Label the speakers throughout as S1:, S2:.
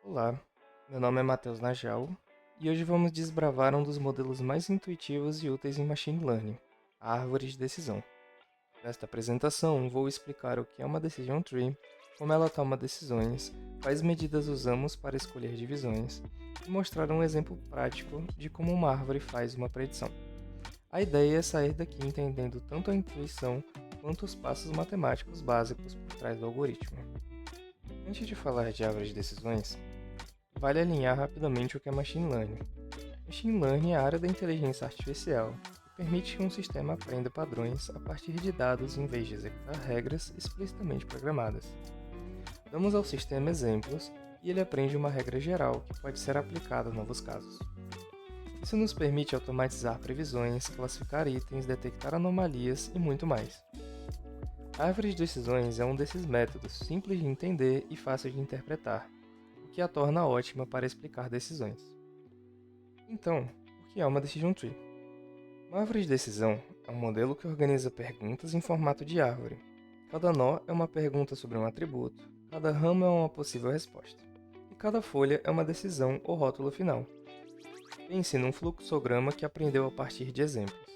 S1: Olá, meu nome é Matheus Najal e hoje vamos desbravar um dos modelos mais intuitivos e úteis em Machine Learning, a árvore de decisão. Nesta apresentação, vou explicar o que é uma Decision Tree, como ela toma decisões, quais medidas usamos para escolher divisões e mostrar um exemplo prático de como uma árvore faz uma predição. A ideia é sair daqui entendendo tanto a intuição quanto os passos matemáticos básicos por trás do algoritmo. Antes de falar de árvore de decisões, vale alinhar rapidamente o que é Machine Learning. Machine Learning é a área da inteligência artificial que permite que um sistema aprenda padrões a partir de dados em vez de executar regras explicitamente programadas. Damos ao sistema exemplos e ele aprende uma regra geral que pode ser aplicada a novos casos. Isso nos permite automatizar previsões, classificar itens, detectar anomalias e muito mais. A árvore de decisões é um desses métodos simples de entender e fácil de interpretar, o que a torna ótima para explicar decisões. Então, o que é uma Decision Tree? Uma árvore de decisão é um modelo que organiza perguntas em formato de árvore. Cada nó é uma pergunta sobre um atributo, cada ramo é uma possível resposta, e cada folha é uma decisão ou rótulo final. Pense num fluxograma que aprendeu a partir de exemplos.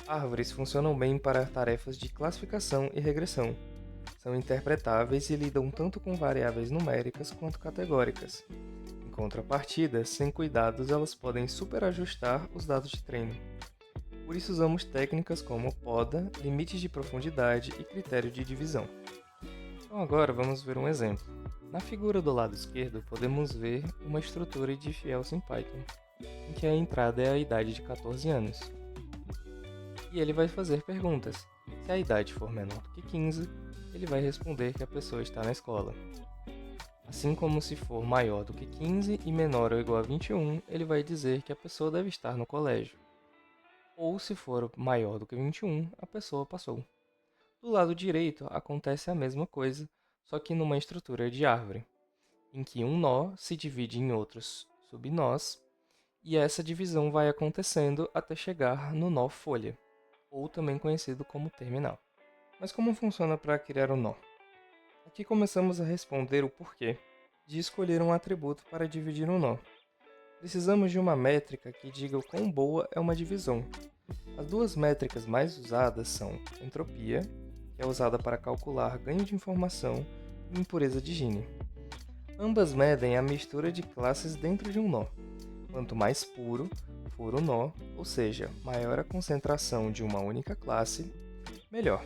S1: Árvores funcionam bem para tarefas de classificação e regressão. São interpretáveis e lidam tanto com variáveis numéricas quanto categóricas. Em contrapartida, sem cuidados, elas podem superajustar os dados de treino. Por isso usamos técnicas como poda, limites de profundidade e critério de divisão. Então agora vamos ver um exemplo. Na figura do lado esquerdo, podemos ver uma estrutura de if else em Python, em que a entrada é a idade de 14 anos. E ele vai fazer perguntas. Se a idade for menor do que 15, ele vai responder que a pessoa está na escola. Assim como se for maior do que 15 e menor ou igual a 21, ele vai dizer que a pessoa deve estar no colégio. Ou se for maior do que 21, a pessoa passou. Do lado direito acontece a mesma coisa, só que numa estrutura de árvore, em que um nó se divide em outros subnós, e essa divisão vai acontecendo até chegar no nó folha, ou também conhecido como terminal. Mas como funciona para criar um nó? Aqui começamos a responder o porquê de escolher um atributo para dividir um nó. Precisamos de uma métrica que diga o quão boa é uma divisão. As duas métricas mais usadas são entropia, que é usada para calcular ganho de informação, e impureza de Gini. Ambas medem a mistura de classes dentro de um nó. Quanto mais puro for o nó, ou seja, maior a concentração de uma única classe, melhor.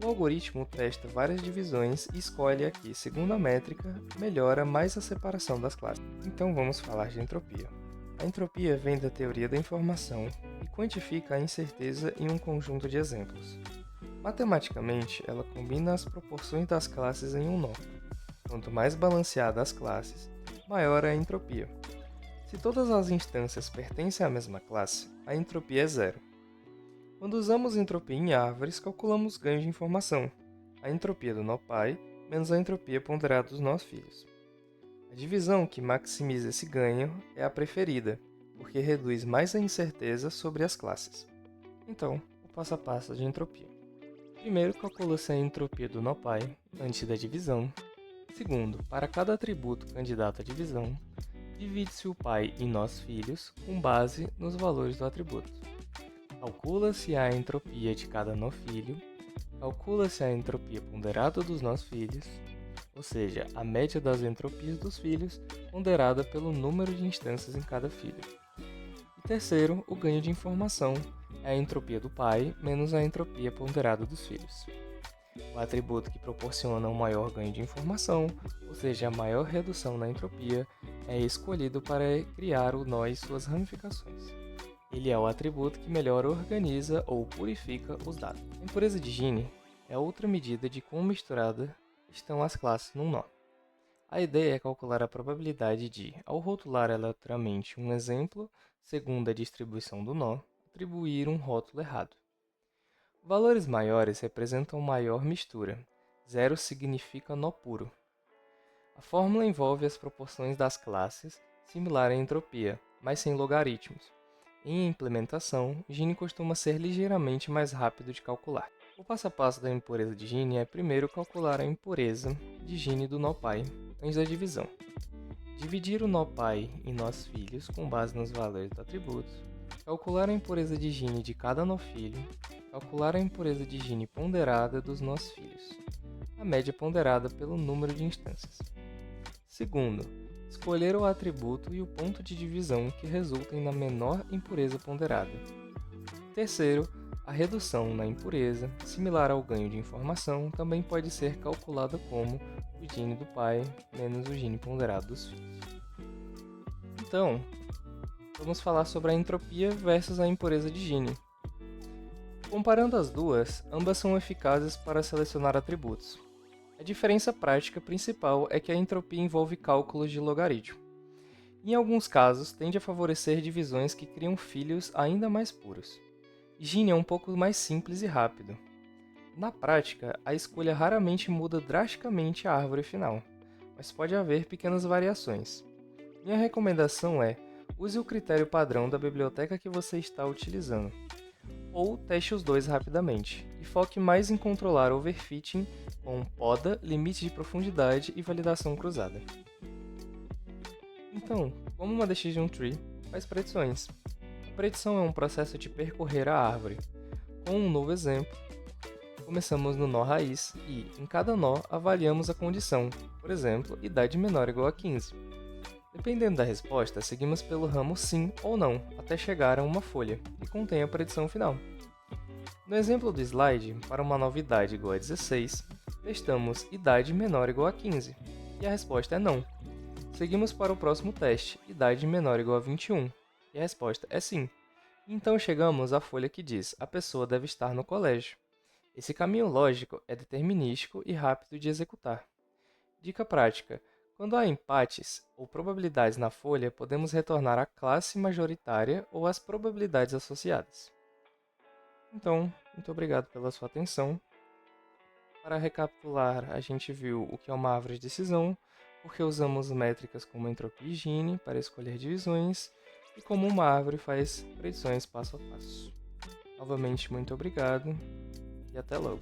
S1: O algoritmo testa várias divisões e escolhe a que, segundo a métrica, melhora mais a separação das classes. Então vamos falar de entropia. A entropia vem da teoria da informação e quantifica a incerteza em um conjunto de exemplos. Matematicamente, ela combina as proporções das classes em um nó. Quanto mais balanceada as classes, maior a entropia. Se todas as instâncias pertencem à mesma classe, a entropia é zero. Quando usamos entropia em árvores, calculamos ganho de informação, a entropia do nó pai menos a entropia ponderada dos nós filhos. A divisão que maximiza esse ganho é a preferida, porque reduz mais a incerteza sobre as classes. Então, o passo a passo de entropia. Primeiro, calcula-se a entropia do nó pai antes da divisão. Segundo, para cada atributo candidato à divisão, divide-se o pai em nós filhos com base nos valores do atributo. Calcula-se a entropia de cada nó filho, calcula-se a entropia ponderada dos nós filhos, ou seja, a média das entropias dos filhos ponderada pelo número de instâncias em cada filho. E terceiro, o ganho de informação é a entropia do pai menos a entropia ponderada dos filhos. O atributo que proporciona um maior ganho de informação, ou seja, a maior redução na entropia, é escolhido para criar o nó e suas ramificações. Ele é o atributo que melhor organiza ou purifica os dados. A impureza de Gini é outra medida de quão misturada estão as classes num nó. A ideia é calcular a probabilidade de, ao rotular aleatoriamente um exemplo, segundo a distribuição do nó, atribuir um rótulo errado. Valores maiores representam maior mistura. Zero significa nó puro. A fórmula envolve as proporções das classes, similar à entropia, mas sem logaritmos. Em implementação, Gini costuma ser ligeiramente mais rápido de calcular. O passo a passo da impureza de Gini é primeiro calcular a impureza de Gini do nó pai, antes da divisão. dividir o nó pai em nós filhos com base nos valores do atributo, calcular a impureza de Gini de cada nó filho, calcular a impureza de Gini ponderada dos nós filhos, a média ponderada pelo número de instâncias. Segundo, escolher o atributo e o ponto de divisão que resultem na menor impureza ponderada. Terceiro, a redução na impureza, similar ao ganho de informação, também pode ser calculada como o Gini do pai menos o Gini ponderado dos filhos. Então, vamos falar sobre a entropia versus a impureza de Gini. Comparando as duas, ambas são eficazes para selecionar atributos. A diferença prática principal é que a entropia envolve cálculos de logaritmo. Em alguns casos, tende a favorecer divisões que criam filhos ainda mais puros. Gini é um pouco mais simples e rápido. Na prática, a escolha raramente muda drasticamente a árvore final, mas pode haver pequenas variações. Minha recomendação é: use o critério padrão da biblioteca que você está utilizando, ou teste os dois rapidamente, e foque mais em controlar overfitting com poda, limite de profundidade e validação cruzada. Então, como uma decision tree faz predições? A predição é um processo de percorrer a árvore. Com um novo exemplo, começamos no nó raiz e, em cada nó, avaliamos a condição, por exemplo, idade menor ou igual a 15. Dependendo da resposta, seguimos pelo ramo sim ou não, até chegar a uma folha, que contém a predição final. No exemplo do slide, para uma nova idade igual a 16, testamos idade menor ou igual a 15, e a resposta é não. Seguimos para o próximo teste, idade menor ou igual a 21, e a resposta é sim. Então chegamos à folha que diz: a pessoa deve estar no colégio. Esse caminho lógico é determinístico e rápido de executar. Dica prática: quando há empates ou probabilidades na folha, podemos retornar à classe majoritária ou às probabilidades associadas. Então, muito obrigado pela sua atenção. Para recapitular, a gente viu o que é uma árvore de decisão, porque usamos métricas como entropia e Gini para escolher divisões, e como uma árvore faz predições passo a passo. Novamente, muito obrigado e até logo!